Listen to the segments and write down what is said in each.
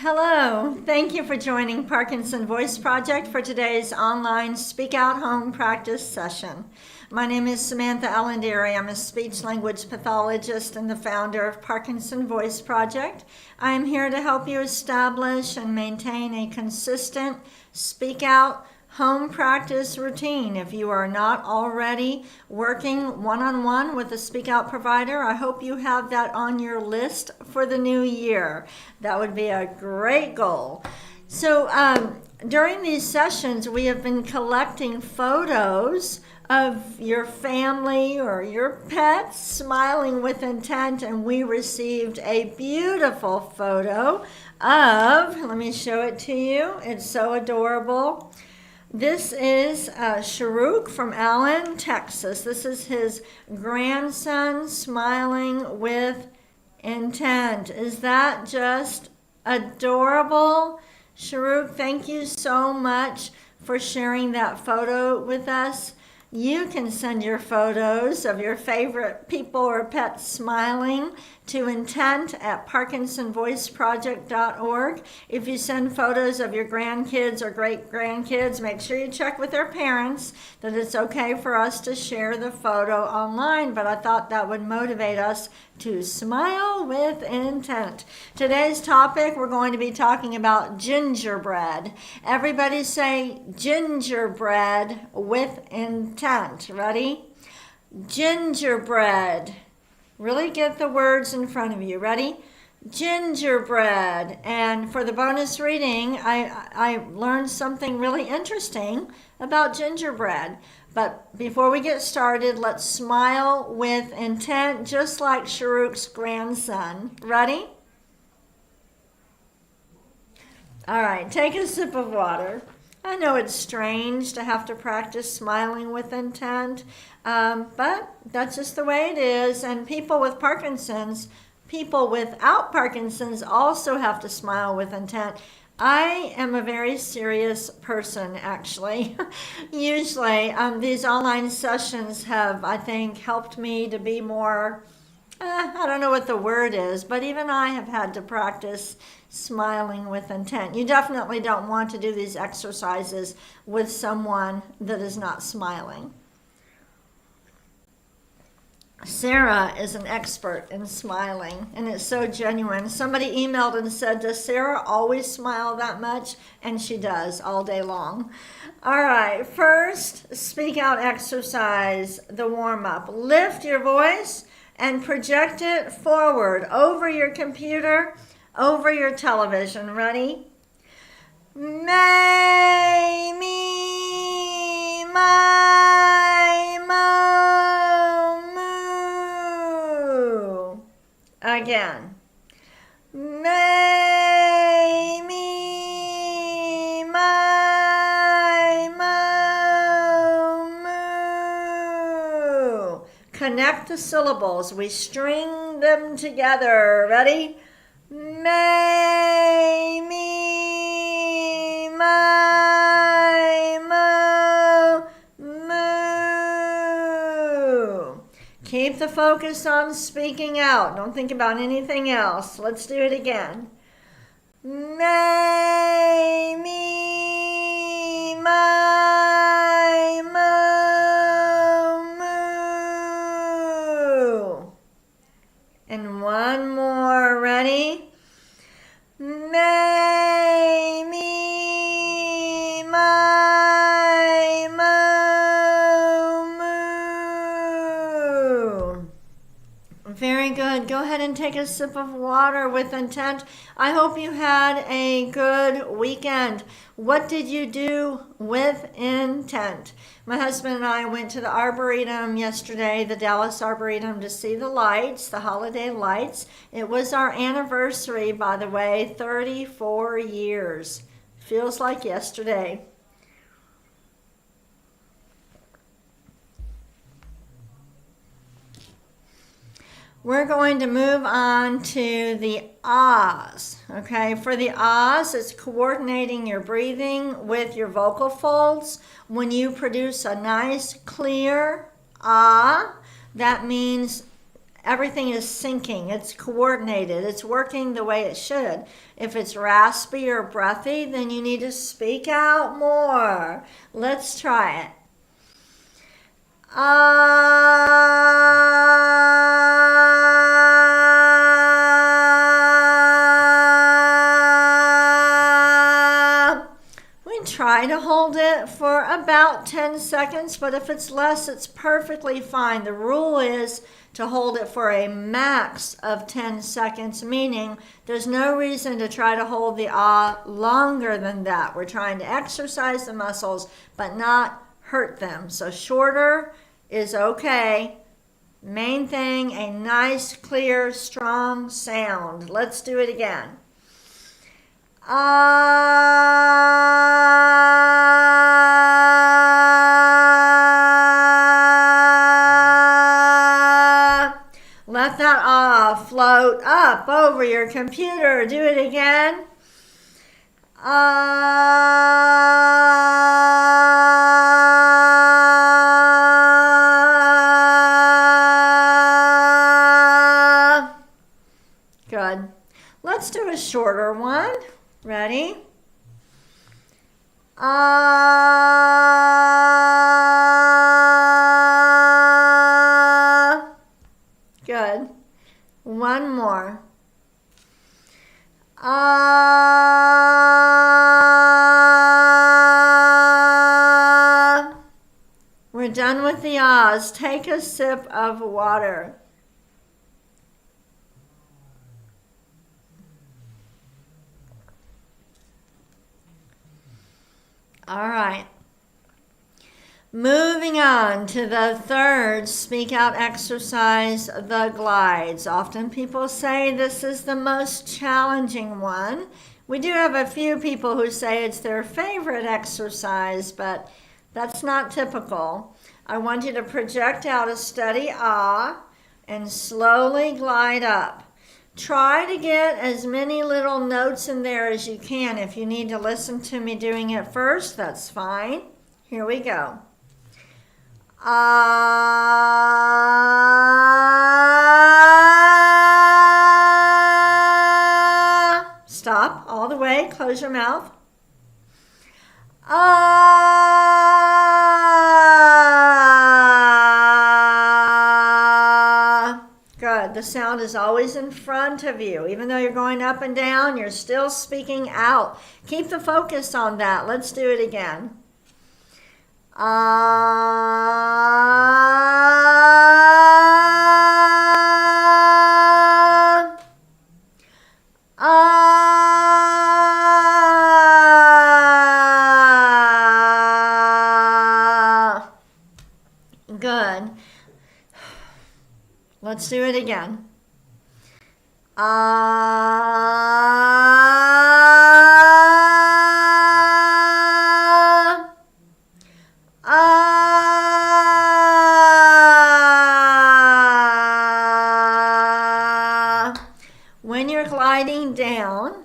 Hello, thank you for joining Parkinson Voice Project for today's online Speak Out Home practice session. My name is Samantha Allendery. I'm a speech-language pathologist and the founder of Parkinson Voice Project. I am here to help you establish and maintain a consistent Speak Out home practice routine. If you are not already working one-on-one with a Speak Out provider, I hope you have that on your list for the new year. That would be a great goal. So during these sessions, we have been collecting photos of your family or your pets smiling with intent, and we received a beautiful photo of, let me show it to you. It's so adorable. This is Sharuk from Allen, Texas. This is his grandson smiling with intent. Is that just adorable? Sharuk, thank you so much for sharing that photo with us. You can send your photos of your favorite people or pets smiling to intent@parkinsonvoiceproject.org. If you send photos of your grandkids or great-grandkids, make sure you check with their parents that it's okay for us to share the photo online, but I thought that would motivate us to smile with intent. Today's topic, we're going to be talking about gingerbread. Everybody say gingerbread with intent. Ready? Gingerbread. Really get the words in front of you. Ready? Gingerbread. And for the bonus reading, I learned something really interesting about gingerbread. But before we get started, let's smile with intent, just like Sharuk's grandson. Ready? All right, take a sip of water. I know it's strange to have to practice smiling with intent, but that's just the way it is. And people with Parkinson's, people without Parkinson's also have to smile with intent. I am a very serious person, actually. Usually, these online sessions have, I think, helped me to be more, I don't know what the word is, but even I have had to practice smiling with intent. You definitely don't want to do these exercises with someone that is not smiling. Sarah is an expert in smiling, and it's so genuine. Somebody emailed and said, does Sarah always smile that much? And she does, all day long. All right, first, speak out exercise, the warm-up. Lift your voice and project it forward over your computer, over your television. Ready? May, me, my, mo, moo. Again. May, me, my, mo, moo. Connect the syllables. We string them together. Ready? May, me, my, mo, moo. Keep the focus on speaking out. Don't think about anything else. Let's do it again. May, me, my, mo, moo. And one more. Ready? May, me, my, mo, moo. Very good. Go ahead and take a sip of water with intent. I hope you had a good weekend. What did you do with intent? My husband and I went to the Arboretum yesterday, the Dallas Arboretum, to see the lights, the holiday lights. It was our anniversary, by the way, 34 years. Feels like yesterday. We're going to move on to the ahs, okay? For the ahs, it's coordinating your breathing with your vocal folds. When you produce a nice, clear ah, that means everything is syncing, it's coordinated, it's working the way it should. If it's raspy or breathy, then you need to speak out more. Let's try it. Try to hold it for about 10 seconds, but if it's less, it's perfectly fine. The rule is to hold it for a max of 10 seconds, meaning there's no reason to try to hold the ah longer than that. We're trying to exercise the muscles, but not hurt them. So shorter is okay. Main thing, a nice, clear, strong sound. Let's do it again. Let that ah float up over your computer. Do it again. Good. Let's do a shorter one. Ready? Good. One more. We're done with the ahs. Take a sip of water. All right. Moving on to the third speak out exercise, the glides. Often people say this is the most challenging one. We do have a few people who say it's their favorite exercise, but that's not typical. I want you to project out a steady ah and slowly glide up. Try to get as many little notes in there as you can. If you need to listen to me doing it first, that's fine. Here we go. Stop all the way. Close your mouth. Good. The sound is always in front of you. Even though you're going up and down, you're still speaking out. Keep the focus on that. Let's do it again. Good. Let's do it again. When you're gliding down,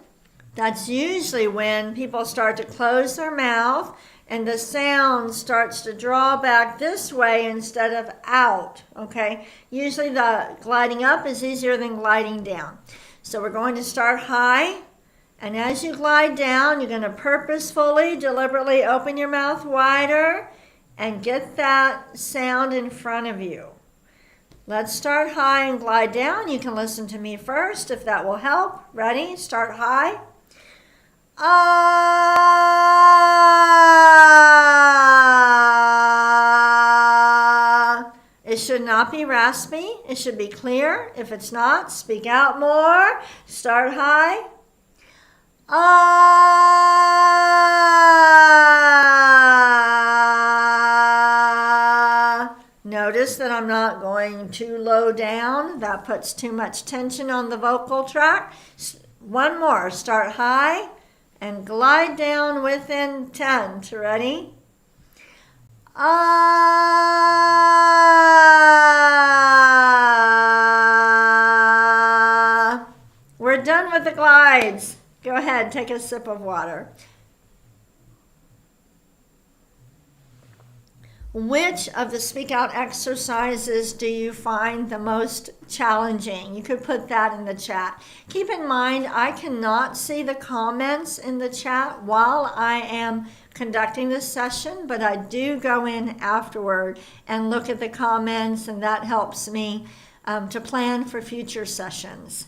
that's usually when people start to close their mouth and the sound starts to draw back this way instead of out, okay? Usually the gliding up is easier than gliding down. So we're going to start high, and as you glide down, you're going to purposefully, deliberately open your mouth wider and get that sound in front of you. Let's start high and glide down. You can listen to me first if that will help. Ready? Start high. It should not be raspy. It should be clear. If it's not, speak out more. Start high. Notice that I'm not going too low down. That puts too much tension on the vocal tract. One more. Start high and glide down with intent. Ready? We're done with the glides. Go ahead, take a sip of water. Which of the speak out exercises do you find the most challenging? You could put that in the chat. Keep in mind, I cannot see the comments in the chat while I am conducting this session, but I do go in afterward and look at the comments, and that helps me to plan for future sessions.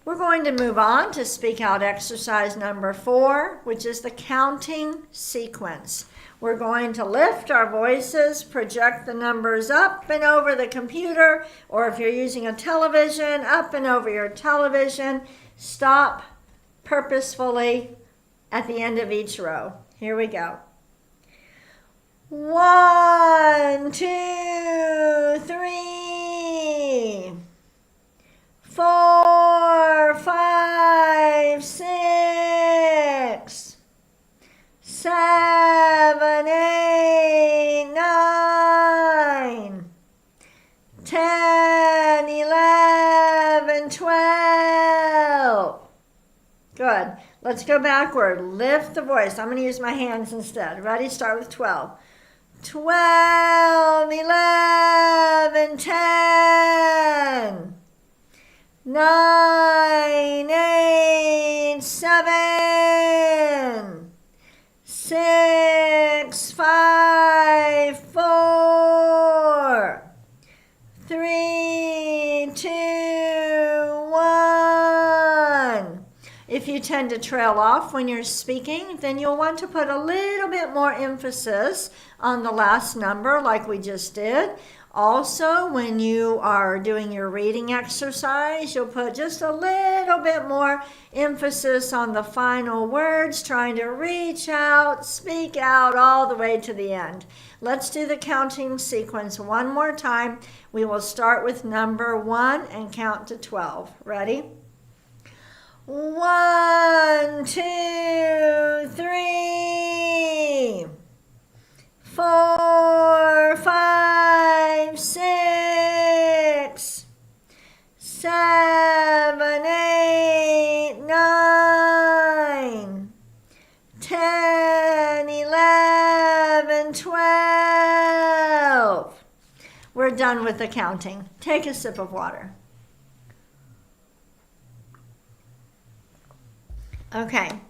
We're going to move on to speak out exercise number 4, which is the counting sequence. We're going to lift our voices, project the numbers up and over the computer, or if you're using a television, up and over your television. Stop purposefully at the end of each row. Here we go. 1, 2, 3, 4, 5, 6, 7, 8, 9, 10, 11, 12. Good. Let's go backward. Lift the voice. I'm going to use my hands instead. Ready? Start with 12. 12, 11, 10, 9, 8, 7, 6, 5, 4, 3, 2, 1. If you tend to trail off when you're speaking, then you'll want to put a little bit more emphasis on the last number like we just did. Also, when you are doing your reading exercise, you'll put just a little bit more emphasis on the final words, trying to reach out, speak out all the way to the end. Let's do the counting sequence one more time. We will start with number 1 and count to 12. Ready? 1, 2, 3, 4, 5, 6, 7, 8, 9, 10, 11, 12. We're done with the counting. Take a sip of water. Okay.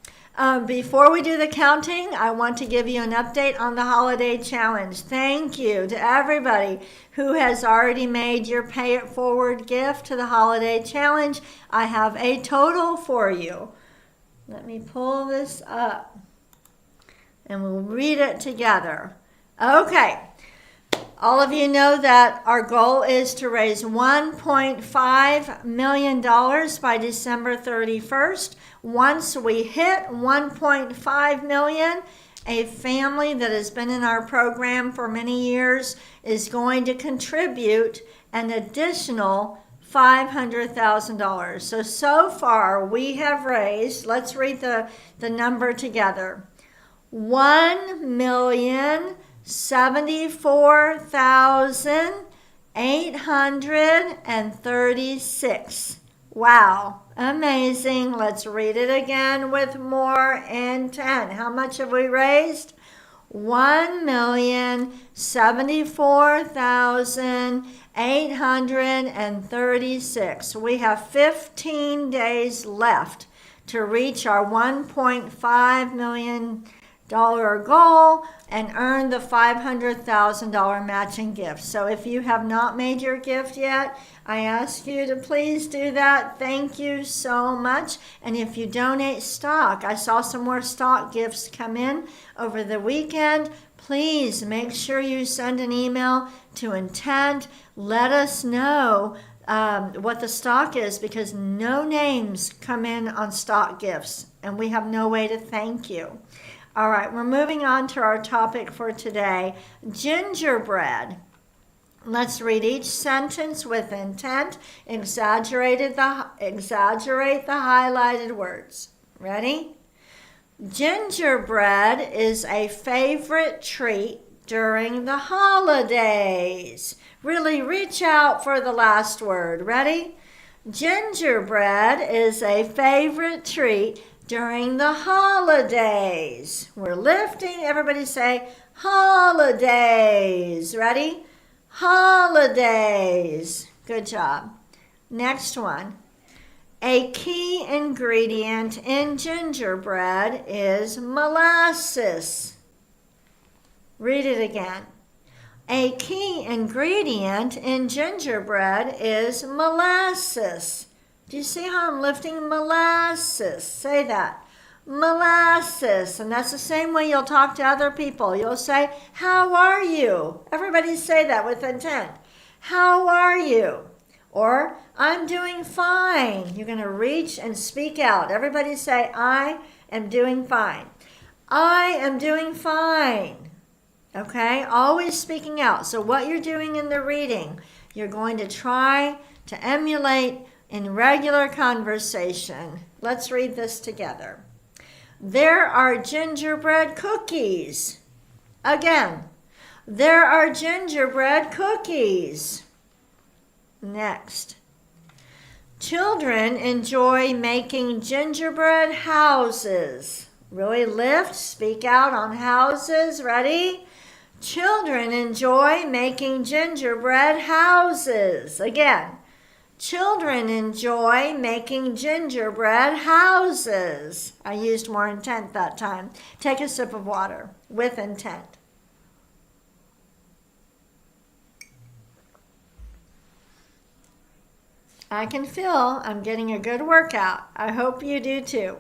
Before we do the counting, I want to give you an update on the holiday challenge. Thank you to everybody who has already made your pay it forward gift to the holiday challenge. I have a total for you. Let me pull this up and we'll read it together. Okay. All of you know that our goal is to raise $1.5 million by December 31st. Once we hit $1.5 million, a family that has been in our program for many years is going to contribute an additional $500,000. So far we have raised, let's read the number together, $1,074,836. Wow, amazing. Let's read it again with more intent. How much have we raised? $1,074,836. We have 15 days left to reach our $1.5 million goal and earn the $500,000 matching gift. So if you have not made your gift yet, I ask you to please do that. Thank you so much. And if you donate stock, I saw some more stock gifts come in over the weekend. Please make sure you send an email to Intent. Let us know what the stock is, because no names come in on stock gifts and we have no way to thank you. All right, we're moving on to our topic for today, gingerbread. Let's read each sentence with intent. Exaggerate the highlighted words. Ready? Gingerbread is a favorite treat during the holidays. Really reach out for the last word. Ready? Gingerbread is a favorite treat during the holidays. We're lifting. Everybody say Holidays. Ready? Holidays. Good job. Next one. A key ingredient in gingerbread is molasses. Read it again. A key ingredient in gingerbread is molasses. Do you see how I'm lifting molasses? Say that. Molasses. And that's the same way you'll talk to other people. You'll say, how are you? Everybody say that with intent. How are you? Or, I'm doing fine. You're going to reach and speak out. Everybody say, I am doing fine. I am doing fine. Okay? Always speaking out. So what you're doing in the reading, you're going to try to emulate in regular conversation. Let's read this together. There are gingerbread cookies. Again, there are gingerbread cookies. Next. Children enjoy making gingerbread houses. Really lift, speak out on houses. Ready? Children enjoy making gingerbread houses. Again. Children enjoy making gingerbread houses. I used more intent that time. Take a sip of water with intent. I can feel I'm getting a good workout. I hope you do too.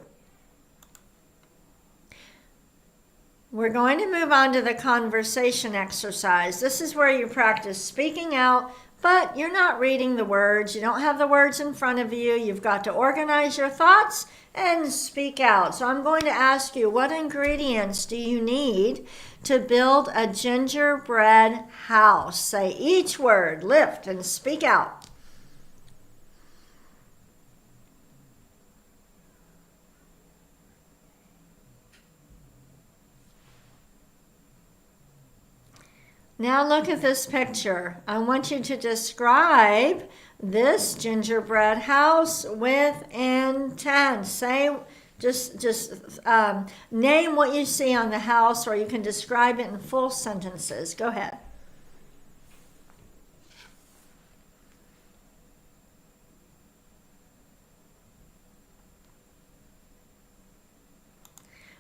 We're going to move on to the conversation exercise. This is where you practice speaking out, but you're not reading the words. You don't have the words in front of you. You've got to organize your thoughts and speak out. So I'm going to ask you, what ingredients do you need to build a gingerbread house? Say each word, lift and speak out. Now look at this picture. I want you to describe this gingerbread house with intent. Say, name what you see on the house, or you can describe it in full sentences. Go ahead.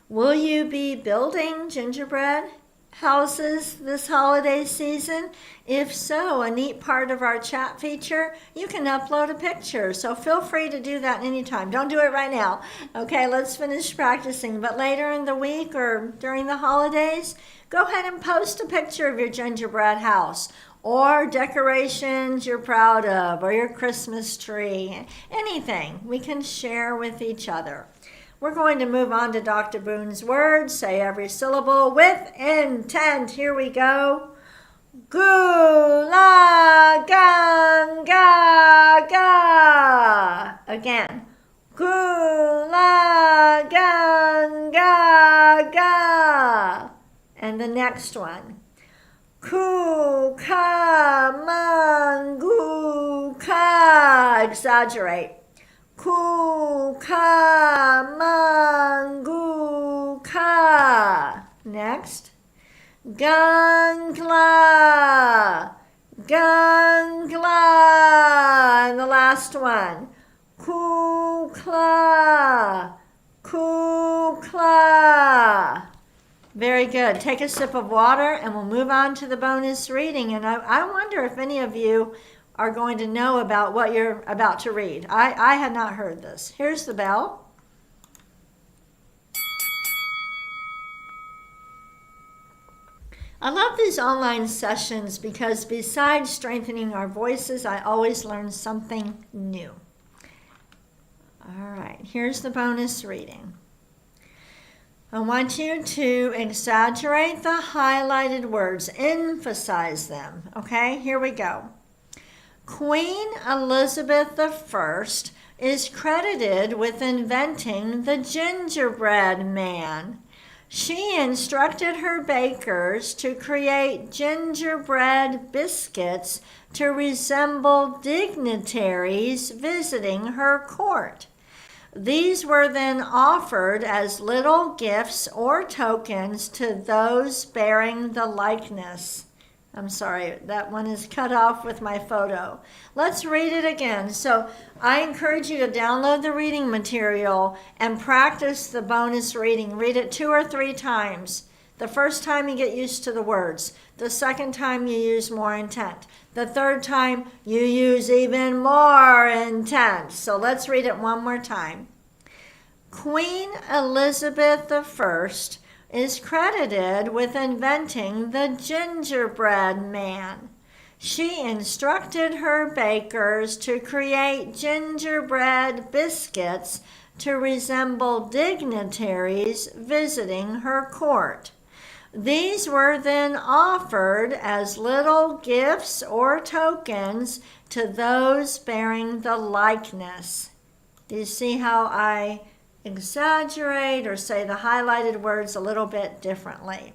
Will you be building gingerbread houses this holiday season? If so, a neat part of our chat feature, you can upload a picture. So feel free to do that anytime. Don't do it right now. Okay, let's finish practicing. But later in the week or during the holidays, go ahead and post a picture of your gingerbread house or decorations you're proud of, or your Christmas tree, anything we can share with each other. We're going to move on to Dr. Boone's words. Say every syllable with intent. Here we go. Gula ganga ga. Again. Gula ganga ga. And the next one. Kukamanguka. Exaggerate. Kukamanguka. Next. Gangla. Gangla. And the last one. Kukla. Kukla. Very good. Take a sip of water and we'll move on to the bonus reading. And I wonder if any of you are going to know about what you're about to read. I had not heard this. Here's the bell. I love these online sessions because besides strengthening our voices, I always learn something new. All right, here's the bonus reading. I want you to exaggerate the highlighted words, emphasize them. Okay, here we go. Queen Elizabeth I is credited with inventing the gingerbread man. She instructed her bakers to create gingerbread biscuits to resemble dignitaries visiting her court. These were then offered as little gifts or tokens to those bearing the likeness. I'm sorry, that one is cut off with my photo. Let's read it again. So I encourage you to download the reading material and practice the bonus reading. Read it 2 or 3 times. The first time you get used to the words. The second time you use more intent. The third time you use even more intent. So let's read it one more time. Queen Elizabeth I is credited with inventing the gingerbread man. She instructed her bakers to create gingerbread biscuits to resemble dignitaries visiting her court. These were then offered as little gifts or tokens to those bearing the likeness. Do you see how I exaggerate or say the highlighted words a little bit differently?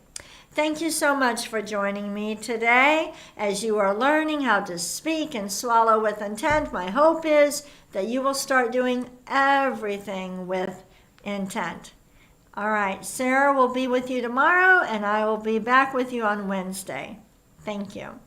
Thank you so much for joining me today as you are learning how to speak and swallow with intent. My hope is that you will start doing everything with intent. All right, Sarah will be with you tomorrow, and I will be back with you on Wednesday. Thank you.